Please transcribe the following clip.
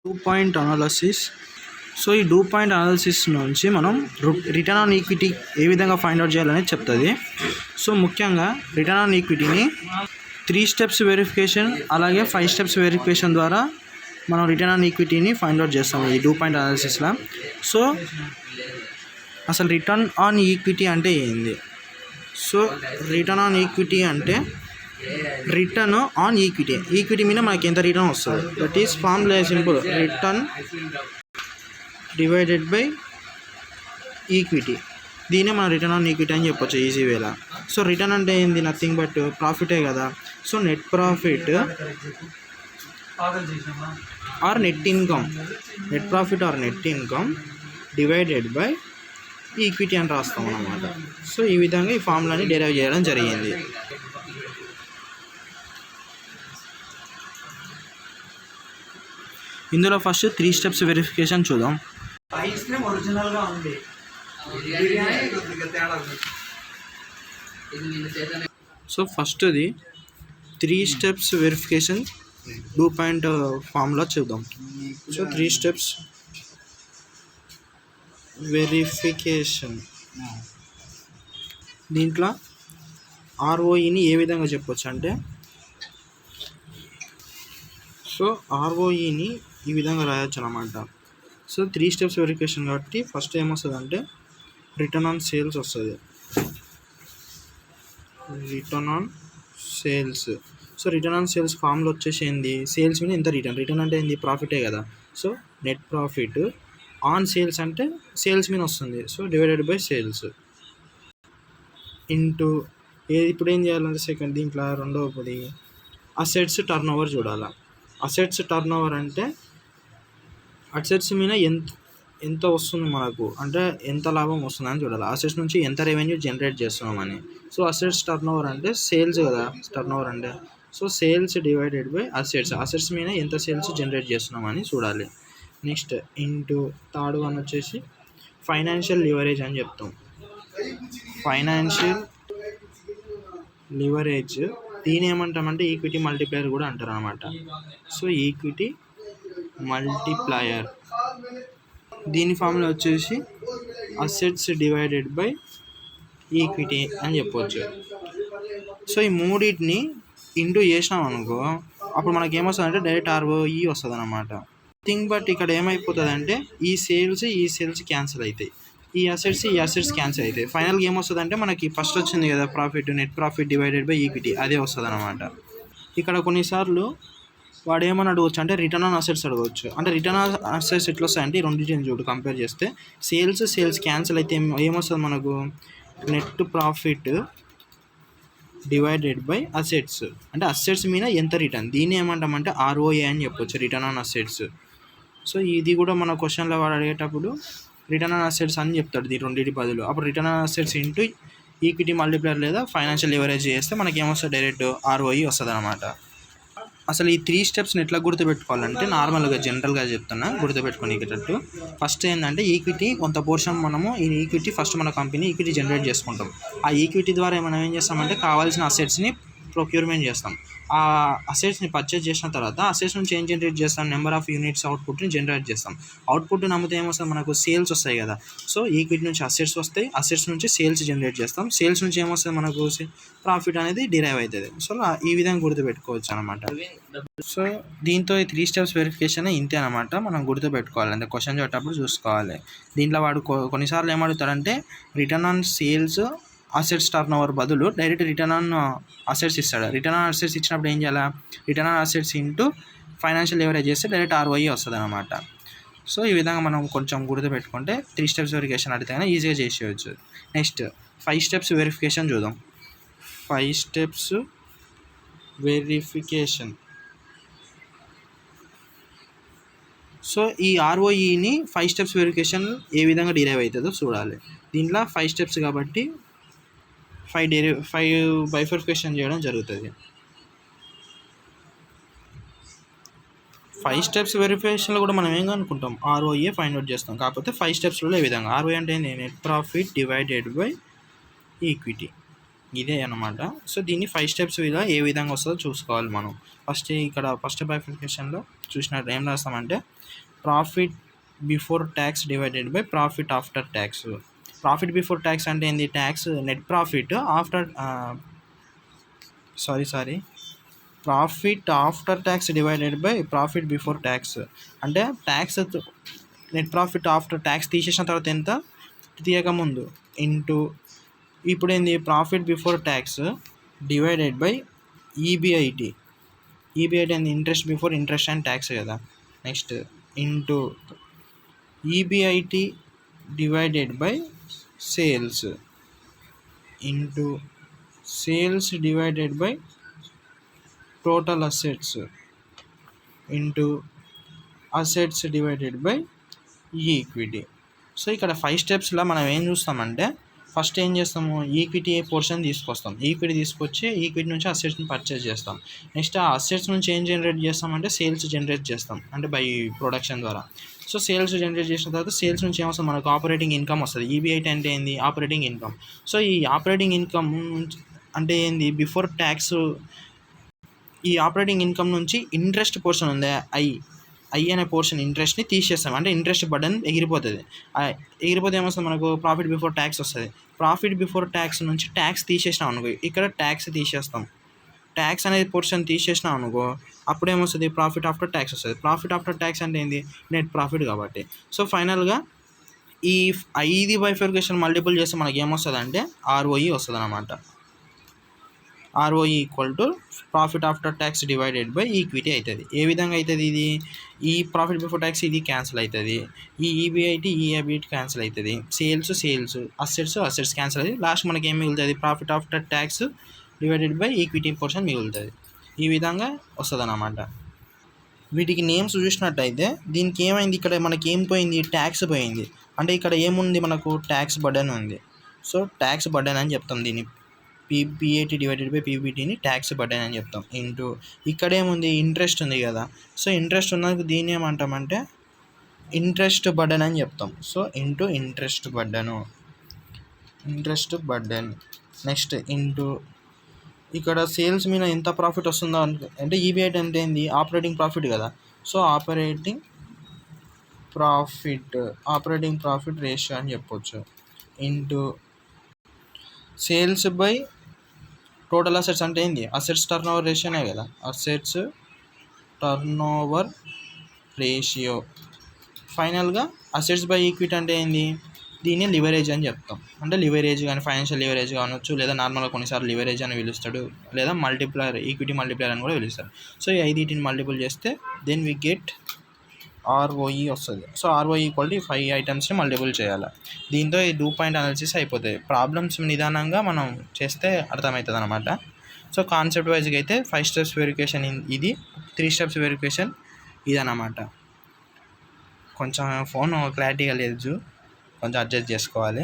Do point analysis. So ఈ do point analysis నుంచి మనం రిటర్న్ ఆన్ ఈక్విటీ ఏ విధంగా ఫైండ్ అవుట్ చేయాలనేది చెప్తుంది. సో ముఖ్యంగా రిటర్న్ ఆన్ ఈక్విటీని 3 స్టెప్స్ వెరిఫికేషన్ అలాగే 5 స్టెప్స్ వెరిఫికేషన్ ద్వారా మనం రిటర్న్ ఆన్ ఈక్విటీని ఫైండ్ అవుట్ చేస్తాం ఈ డూ పాయింట్ అనాలిసిస్లో. సో అసలు రిటర్న్ ఆన్ ఈక్విటీ అంటే ఏంది? సో రిటర్న్ ఆన్ ఈక్విటీ అంటే రిటర్న్ ఆన్ ఈక్విటీ మీద మనకి ఎంత రిటర్న్ వస్తుంది, that is formula simple, return divided by equity. దీన్నే మనం రిటర్న్ ఆన్ ఈక్విటీ అని చెప్పొచ్చు ఈజీ వేలా. సో రిటర్న్ అంటే ఏంది? నథింగ్ బట్ ప్రాఫిటే కదా. So net profit or net income, net profit or net income divided by equity అని రాస్తాం అన్నమాట. సో ఈ విధంగా ఈ ఫార్ములాని డెరైవ్ చేయడం జరిగింది. ఇందులో ఫస్ట్ 3 స్టెప్స్ వెరిఫికేషన్ చూద్దాం. సో ఫస్ట్ది 3 steps verification do point formula చూద్దాం. సో 3 స్టెప్స్ వెరిఫికేషన్, దీంట్లో ఆర్ఓఈని ఏ విధంగా చెప్పొచ్చు అంటే, సో ఆర్ఓఈని ఈ విధంగా రాయొచ్చు అన్నమాట. సో 3 స్టెప్స్ వెరిఫికేషన్ కాబట్టి ఫస్ట్ ఏమొస్తుంది అంటే రిటర్న్ ఆన్ సేల్స్ వస్తుంది. Return on sales. So return on sales formula వచ్చేసి ఏంది? సేల్స్ మీద ఎంత రిటర్న్ అంటే ఏంది? ప్రాఫిటే కదా. So net profit on sales అంటే సేల్స్ మీద వస్తుంది. So divided by sales into ఇప్పుడు ఏం చేయాలంటే దీంట్లో రెండవది అసెట్స్ టర్న్ ఓవర్ చూడాలి. అసెట్స్ టర్న్ ఓవర్ అంటే అసెట్స్ మీద ఎంత వస్తుంది మనకు, అంటే ఎంత లాభం వస్తుందని చూడాలి. అసెట్స్ నుంచి ఎంత రెవెన్యూ జనరేట్ చేస్తున్నామని. సో అసెట్స్ టర్న్ ఓవర్ అంటే సేల్స్ కదా టర్న్ ఓవర్ అంటే. So sales divided by assets మీద ఎంత సేల్స్ జనరేట్ చేస్తున్నామని చూడాలి. నెక్స్ట్ ఇంటూ థర్డ్ వన్ వచ్చేసి ఫైనాన్షియల్ లివరేజ్ అని చెప్తాం. ఫైనాన్షియల్ లివరేజ్ దీని ఏమంటామంటే ఈక్విటీ మల్టిప్లయర్ కూడా అంటారు అనమాట. సో ఈక్విటీ మల్టిప్లయర్ దీని ఫార్ములా వచ్చేసి అసెట్స్ డివైడెడ్ బై ఈక్విటీ అని చెప్పవచ్చు. సో ఈ మూడింటిని ఇంటూ చేసినాం అనుకో, అప్పుడు మనకి ఏమొస్తుంది అంటే డైరెక్ట్ ఆర్ఓఈ వస్తుంది అనమాట. థింగ్ బట్ ఇక్కడ ఏమైపోతుంది అంటే ఈ సేల్స్ క్యాన్సిల్ అవుతాయి, ఈ అసెట్స్ క్యాన్సిల్ అవుతాయి. ఫైనల్గా ఏమొస్తుంది అంటే మనకి ఫస్ట్ వచ్చింది కదా profit, net profit divided by equity, అదే వస్తుంది అనమాట. ఇక్కడ కొన్నిసార్లు వాడు ఏమని అడగవచ్చు అంటే రిటర్న్ ఆన్ అసెట్స్ అడగవచ్చు. అంటే రిటర్న్ ఆన్ అసెట్స్ ఎట్లా వస్తాయంటే రెండింటిని చూడు కంపేర్ చేస్తే, సేల్స్ క్యాన్సిల్ అయితే ఏమొస్తుంది మనకు? Net profit divided by assets, అంటే అసెట్స్ మీద ఎంత రిటర్న్, దీన్ని ఏమంటామంటే ఆర్ఓఏ అని చెప్పొచ్చు, రిటర్న్ ఆన్ అసెట్స్. సో ఇది కూడా మన క్వశ్చన్లో వాడు అడిగేటప్పుడు రిటర్న్ ఆన్ అసెట్స్ అని చెప్తాడు దీని రెండింటి బదులు. అప్పుడు return on assets into equity multiplier లేదా ఫైనాన్షియల్ లివరేజ్ చేస్తే మనకి ఏమొస్తుంది? డైరెక్ట్ ఆర్ఓఈ వస్తుంది అనమాట. అసలు ఈ 3 స్టెప్స్ని ఎట్లా గుర్తుపెట్టుకోవాలంటే నార్మల్గా జనరల్గా చెప్తున్నా గుర్తుపెట్టుకునేటట్టు. ఫస్ట్ ఏంటంటే ఈక్విటీ కొంత పోర్షన్ మనము ఈ ఈక్విటీ ఫస్ట్ మన కంపెనీ ఈక్విటీ జనరేట్ చేసుకుంటాం. ఆ ఈక్విటీ ద్వారా మనం ఏం చేస్తామంటే కావాల్సిన అసెట్స్ని ప్రొక్యూర్మెంట్ చేస్తాం. ఆ అసెట్స్ని పర్చేజ్ చేసిన తర్వాత అసెట్స్ నుంచి ఏం జనరేట్ చేస్తాం? నెంబర్ ఆఫ్ యూనిట్స్ అవుట్పుట్ని జనరేట్ చేస్తాం. అవుట్పుట్ నమ్మితే ఏమొస్తుంది మనకు? సేల్స్ వస్తాయి కదా. సో ఈక్విటీ నుంచి అసెట్స్ వస్తాయి, అసెట్స్ నుంచి సేల్స్ జనరేట్ చేస్తాం, సేల్స్ నుంచి ఏమొస్తుంది మనకు? ప్రాఫిట్ అనేది డిరైవ్ అవుతుంది. సో ఈ విధంగా గుర్తుపెట్టుకోవచ్చు అనమాట. సో దీంతో ఈ 3 స్టెప్స్ వెరిఫికేషన్ ఇంతే అనమాట. మనం గుర్తుపెట్టుకోవాలి, అంటే క్వశ్చన్ చేసేటప్పుడు చూసుకోవాలి. దీంట్లో వాడు కొన్నిసార్లు ఏమడుగుతాడంటే return on sales assets turnover బదులు డైరెక్ట్ రిటర్న్ ఆన్ అసెట్స్ ఇస్తాడు. రిటర్న్ ఆన్ అసెట్స్ ఇచ్చినప్పుడు ఏం చేయాలి? Return on assets into financial leverage చేస్తే డైరెక్ట్ ఆర్ఓఈ వస్తుంది అనమాట. సో ఈ విధంగా మనం కొంచెం గుర్తుపెట్టుకుంటే 3 స్టెప్స్ వెరిఫికేషన్ అడిగితే కానీ ఈజీగా చేసేయచ్చు. నెక్స్ట్ 5 స్టెప్స్ వెరిఫికేషన్ చూద్దాం. 5 స్టెప్స్ వెరిఫికేషన్. సో ఈ ఆర్ఓఈని 5 స్టెప్స్ వెరిఫికేషన్ ఏ విధంగా డిరైవ్ అవుతుందో చూడాలి. దీంట్లో 5 స్టెప్స్ కాబట్టి 5 బైఫర్కేషన్ చేయడం జరుగుతుంది. 5 స్టెప్స్ వెరిఫికేషన్లో కూడా మనం ఏం అనుకుంటాం? ఆర్ఓఏ ఫైండ్ అవుట్ చేస్తాం. కాకపోతే 5 స్టెప్స్లో ఈ విధంగా ఆర్ఓఏ అంటే net profit divided by equity. ఇదే అనమాట. సో దీన్ని 5 స్టెప్స్ ఇలా ఏ విధంగా వస్తుందో చూసుకోవాలి మనం. ఫస్ట్ బైఫర్కేషన్లో చూసినట్టు ఏం రాస్తామంటే profit before tax divided by profit after tax. Profit before tax అంటే ఏంది? Tax net profit after profit after tax divided by profit before tax. అంటే tax net profit after tax తీసేసిన తర్వాత ఎంత తీయకముందు ఇంటూ ఇప్పుడు ఏంది profit before tax divided by EBIT. EBIT ఏంది? Interest before interest and tax కదా. Next into EBIT divided by sales into sales divided by total assets into assets divided by equity. So ఇక్కడ 5 స్టెప్స్లో మనం ఏం చూస్తామంటే first ఏం చేస్తాము, equity portion తీసుకొస్తాం. Equity తీసుకొచ్చి equity నుంచి అసెట్స్ని పర్చేస్ చేస్తాం. నెక్స్ట్ ఆ అసెట్స్ నుంచి ఏం జనరేట్ చేస్తామంటే సేల్స్ జనరేట్ చేస్తాం, అంటే బై ప్రొడక్షన్ ద్వారా. సో సేల్స్ జనరేట్ చేసిన తర్వాత సేల్స్ నుంచి ఏమొస్తుంది మనకు ఆపరేటింగ్ ఇన్కమ్ వస్తుంది. ఈబిఐటీ అంటే ఏంది? Operating income. సో ఈ ఆపరేటింగ్ ఇన్కమ్ అంటే ఏంది? Before tax. ఈ ఆపరేటింగ్ ఇన్కమ్ నుంచి ఇంట్రెస్ట్ పోర్షన్ ఉంది ఐ అనే పోర్షన్ ఇంట్రెస్ట్ని తీసేస్తాం, అంటే ఇంట్రెస్ట్ బర్డన్ ఎగిరిపోతుంది. ఎగిరిపోతే ఏమొస్తుంది మనకు? ప్రాఫిట్ బిఫోర్ ట్యాక్స్ వస్తుంది. ప్రాఫిట్ బిఫోర్ ట్యాక్స్ నుంచి ట్యాక్స్ తీసేసినాం అనుకో, ఇక్కడ ట్యాక్స్ తీసేస్తాం. ట్యాక్స్ అనేది పోర్షన్ తీసేసినాం అనుకో, అప్పుడు ఏమొస్తుంది? ప్రాఫిట్ ఆఫ్టర్ ట్యాక్స్ వస్తుంది. ప్రాఫిట్ ఆఫ్టర్ ట్యాక్స్ అంటే ఏంది? నెట్ ప్రాఫిట్ కాబట్టి. సో ఫైనల్గా ఈ 5 బైఫర్కేషన్ మల్టిపుల్ చేస్తే మనకి ఏమొస్తుంది అంటే ఆర్ఓఈ వస్తుంది అనమాట. ROE equal to profit after tax divided by equity అవుతుంది. ఏ విధంగా అవుతుంది? ఇది ఈ ప్రాఫిట్ బిఫోర్ ట్యాక్స్ ఇది క్యాన్సిల్ అవుతుంది, ఈ ఈబిఐటీ క్యాన్సిల్ అవుతుంది, సేల్స్ అసెట్స్ క్యాన్సిల్ అవుతుంది. లాస్ట్ మనకి ఏం మిగులుతుంది? Profit after tax divided by equity portion మిగులుతుంది. ఈ విధంగా వస్తుంది అన్నమాట. వీటికి నేమ్స్ చూసినట్టయితే దీనికి ఏమైంది? ఇక్కడ మనకి ఏం పోయింది? ట్యాక్స్ పోయింది. అంటే ఇక్కడ ఏముంది మనకు? ట్యాక్స్ బర్డెన్ ఉంది. సో ట్యాక్స్ బర్డెన్ అని చెప్తాం దీన్ని. పిఏటి డివైడెడ్ బై పీబీటీని ట్యాక్స్ బర్డెన్ అని చెప్తాం. ఇంటూ ఇక్కడ ఏముంది? ఇంట్రెస్ట్ ఉంది కదా. సో ఇంట్రెస్ట్ ఉన్నందుకు దీన్ని ఏమంటామంటే ఇంట్రెస్ట్ బర్డెన్ అని చెప్తాం. So into interest burden. Next into ఇక్కడ సేల్స్ మీద ఎంత ప్రాఫిట్ వస్తుందో అంటే ఈబిఐటీ అంటే ఏంది? ఆపరేటింగ్ ప్రాఫిట్ కదా. సో ఆపరేటింగ్ ప్రాఫిట్ రేషియో అని చెప్పొచ్చు. Into sales by total assets అంటే ఏంది? అసెట్స్ టర్న్ ఓవర్ రేషియోనే కదా. Assets turn over ratio. ఫైనల్గా అసెట్స్ బై ఈక్విటీ అంటే ఏంది? దీన్ని లివరేజ్ అని చెప్తాం. అంటే లివరేజ్ కానీ ఫైనాన్షియల్ లివరేజ్ కావచ్చు, లేదా నార్మల్గా కొన్నిసార్లు లివరేజ్ అని పిలుస్తాడు, లేదా మల్టిప్లయర్ ఈక్విటీ మల్టిప్లయర్ అని కూడా పిలుస్తారు. సో ఈ 5 మల్టిపుల్ చేస్తే దెన్ వి గెట్ ఆర్ఓఈ వస్తుంది. సో ఆర్ఓఈ ఈక్వల్ టు 5 ఐటమ్స్ని మల్టిపుల్ చేయాలి. దీంతో ఈ 2 పాయింట్ అనాలిసిస్ అయిపోతాయి. ప్రాబ్లమ్స్ నిదానంగా మనం చేస్తే అర్థమవుతుంది అనమాట. సో కాన్సెప్ట్ వైజ్గా అయితే 5 స్టెప్స్ వెరిఫికేషన్ ఇది, 3 స్టెప్స్ వెరిఫికేషన్ ఇదన్నమాట. కొంచెం ఫోన్ క్లారిటీగా లేదు, కొంచెం అడ్జస్ట్ చేసుకోవాలి.